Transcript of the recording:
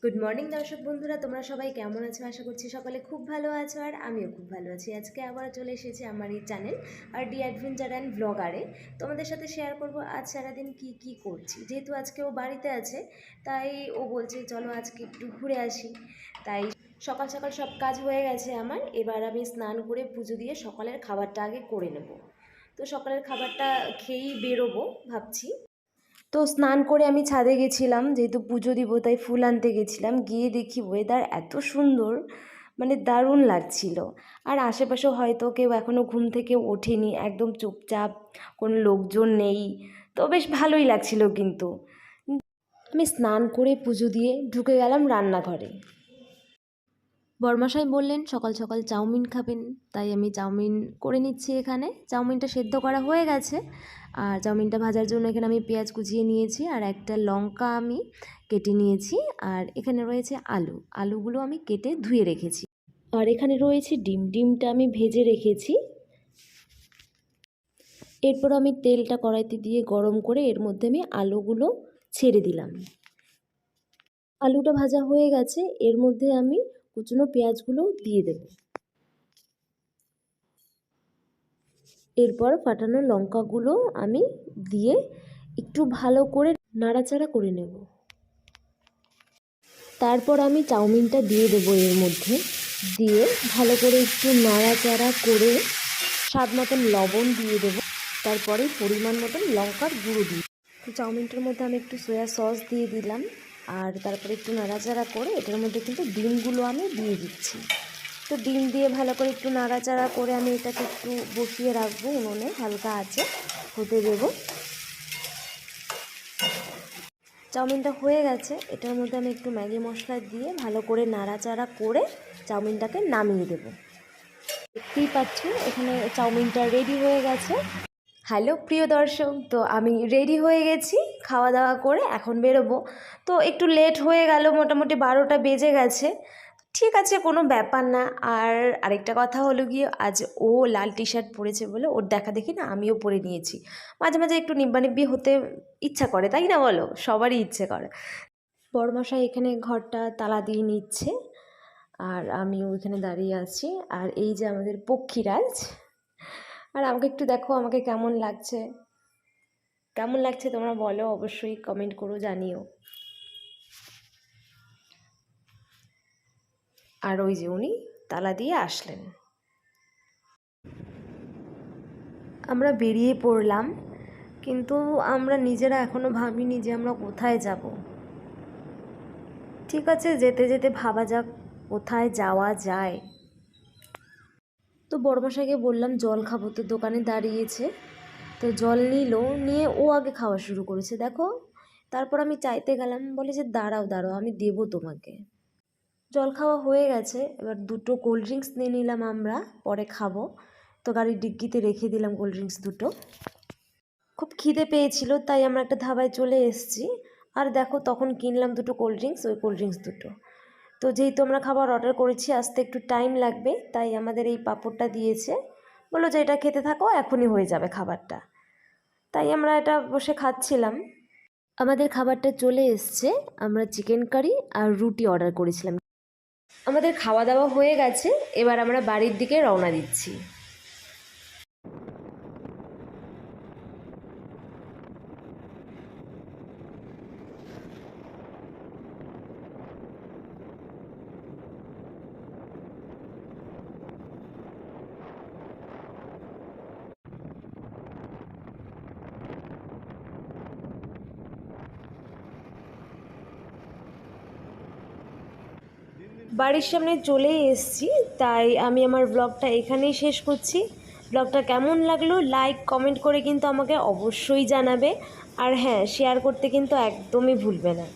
Good morning দর্শক বন্ধুরা, তোমরা সবাই কেমন আছো? আশা করছি সকালে খুব ভালো আছো আর আমিও খুব ভালো আছি। আজকে আবার চলে এসেছি আমার এই channel R D adventure and ব্লগারে। তোমাদের সাথে শেয়ার করব আজ সারাদিন কি করছি। যেহেতু আজকে ও বাড়িতে আছে, তাই ও বলছে চলো আজকে একটু ঘুরে আসি। তাই সকাল সকাল সব কাজ হয়ে গেছে আমার। এবার আমি স্নান করে পুজো দিয়ে সকালের খাবারটা আগে করে নেব। তো সকালের খাবারটা খেয়েই বেরোবো ভাবছি। তো স্নান করে আমি ছাদে গেছিলাম, যেহেতু পুজো দিব তাই ফুল আনতে গেছিলাম। গিয়ে দেখি ওয়েদার এত সুন্দর, মানে দারুণ লাগছিল। আর আশেপাশে হয়তো কেউ এখনও ঘুম থেকে ওঠেনি, একদম চুপচাপ, কোনো লোকজন নেই। তো বেশ ভালোই লাগছিল। কিন্তু আমি স্নান করে পুজো দিয়ে ঢুকে গেলাম রান্নাঘরে। বরমশাই বললেন সকাল সকাল চাউমিন খাবেন, তাই আমি চাউমিন করে নিচ্ছি। এখানে চাউমিনটা সেদ্ধ করা হয়ে গেছে, আর চাউমিনটা ভাজার জন্য এখানে আমি পেঁয়াজ কুচিয়ে নিয়েছি আর একটা লঙ্কা আমি কেটে নিয়েছি। আর এখানে রয়েছে আলুগুলো আমি কেটে ধুয়ে রেখেছি। আর এখানে রয়েছে ডিমটা আমি ভেজে রেখেছি। এরপর আমি তেলটা কড়াইতে দিয়ে গরম করে এর মধ্যে আমি আলুগুলো ছেড়ে দিলাম। আলুটা ভাজা হয়ে গেছে, এর মধ্যে আমি কুচনো পেঁয়াজগুলো দিয়ে দেব। এরপর ফাটানো লঙ্কাগুলো আমি দিয়ে একটু ভালো করে নাড়াচাড়া করে নেব। তারপর আমি চাউমিনটা দিয়ে দেবো এর মধ্যে, দিয়ে ভালো করে একটু নাড়াচাড়া করে স্বাদ মতন লবণ দিয়ে দেবো। তারপরে পরিমাণ মতন লঙ্কার গুঁড়ো দিই। তো চাউমিনটার মধ্যে আমি একটু সয়া সস দিয়ে দিলাম, আর তারপরে একটু নাড়াচাড়া করে এটার মধ্যে কিন্তু ডিমগুলো আমি দিয়ে দিচ্ছি। তো ডিম দিয়ে ভালো করে একটু নাড়াচাড়া করে আমি এটাকে একটু বসিয়ে রাখবো উনুনে, হালকা আঁচে হতে দেবো। চাউমিনটা হয়ে গেছে, এটার মধ্যে আমি একটু ম্যাগি মশলা দিয়ে ভালো করে নাড়াচাড়া করে চাউমিনটাকে নামিয়ে দেব। দেখতেই পাচ্ছ এখানে চাউমিনটা রেডি হয়ে গেছে। হ্যালো প্রিয় দর্শক, তো আমি রেডি হয়ে গেছি খাওয়া দাওয়া করে, এখন বেরোবো। তো একটু লেট হয়ে গেল, মোটামুটি 12টা বেজে গেছে। ঠিক আছে, কোনো ব্যাপার না। আর আরেকটা কথা হলো গিয়ে, আজ ও লাল টি শার্ট পরেছে বলে ওর দেখা দেখি না আমিও পরে নিয়েছি। মাঝে মাঝে একটু নিব্বানিব্বি হতে ইচ্ছা করে, তাই না বলো? সবারই ইচ্ছে করে। বড়মশাই এখানে ঘরটা তালা দিয়ে নিচ্ছে, আর আমি ওইখানে দাঁড়িয়ে আছি। আর এই যে আমাদের পক্ষীরাজ। আর আমাকে একটু দেখো, আমাকে কেমন লাগছে তোমরা বলো, অবশ্যই কমেন্ট করো, জানিও। আর ওই যে উনি তালা দিয়ে আসলেন। আমরা বেরিয়ে পড়লাম, কিন্তু আমরা নিজেরা এখনও ভাবিনি যে আমরা কোথায় যাব। ঠিক আছে, যেতে যেতে ভাবা যাক কোথায় যাওয়া যায়। তো বড়মশাইকে বললাম জল খাবো, তো দোকানে দাঁড়িয়েছে। তো জল নিয়ে ও আগে খাওয়া শুরু করেছে, দেখো। তারপর আমি চাইতে গেলাম, বলে যে দাঁড়াও আমি দেবো তোমাকে। জল খাওয়া হয়ে গেছে, এবার দুটো কোল্ড ড্রিঙ্কস নিয়ে নিলাম আমরা, পরে খাবো। তো গাড়ির ডিক্কিতে রেখে দিলাম কোল্ড ড্রিঙ্কস দুটো। খুব খিদে পেয়েছিল, তাই আমরা একটা ধাবায় চলে এসেছি। আর দেখো, তখন কিনলাম দুটো কোল্ড ড্রিঙ্কস, ওই কোল্ড ড্রিঙ্কস দুটো। তো যেহেতু আমরা খাবার অর্ডার করেছি, আসতে একটু টাইম লাগবে, তাই আমাদের এই পাঁপড়টা দিয়েছে। বললো যে এটা খেতে থাকো, এখনই হয়ে যাবে খাবারটা। তাই আমরা এটা বসে খাচ্ছিলাম। আমাদের খাবারটা চলে এসছে। আমরা চিকেন কারি আর রুটি অর্ডার করেছিলাম। আমাদের খাওয়া দাওয়া হয়ে গেছে, এবার আমরা বাড়ির দিকে রওনা দিচ্ছি। বাড়ির সামনে চলেই এসেছি, তাই আমি আমার ব্লগটা এখানেই শেষ করছি। ব্লগটা কেমন লাগলো লাইক কমেন্ট করে কিন্তু আমাকে অবশ্যই জানাবে। আর হ্যাঁ, শেয়ার করতে কিন্তু একদমই ভুলবে না।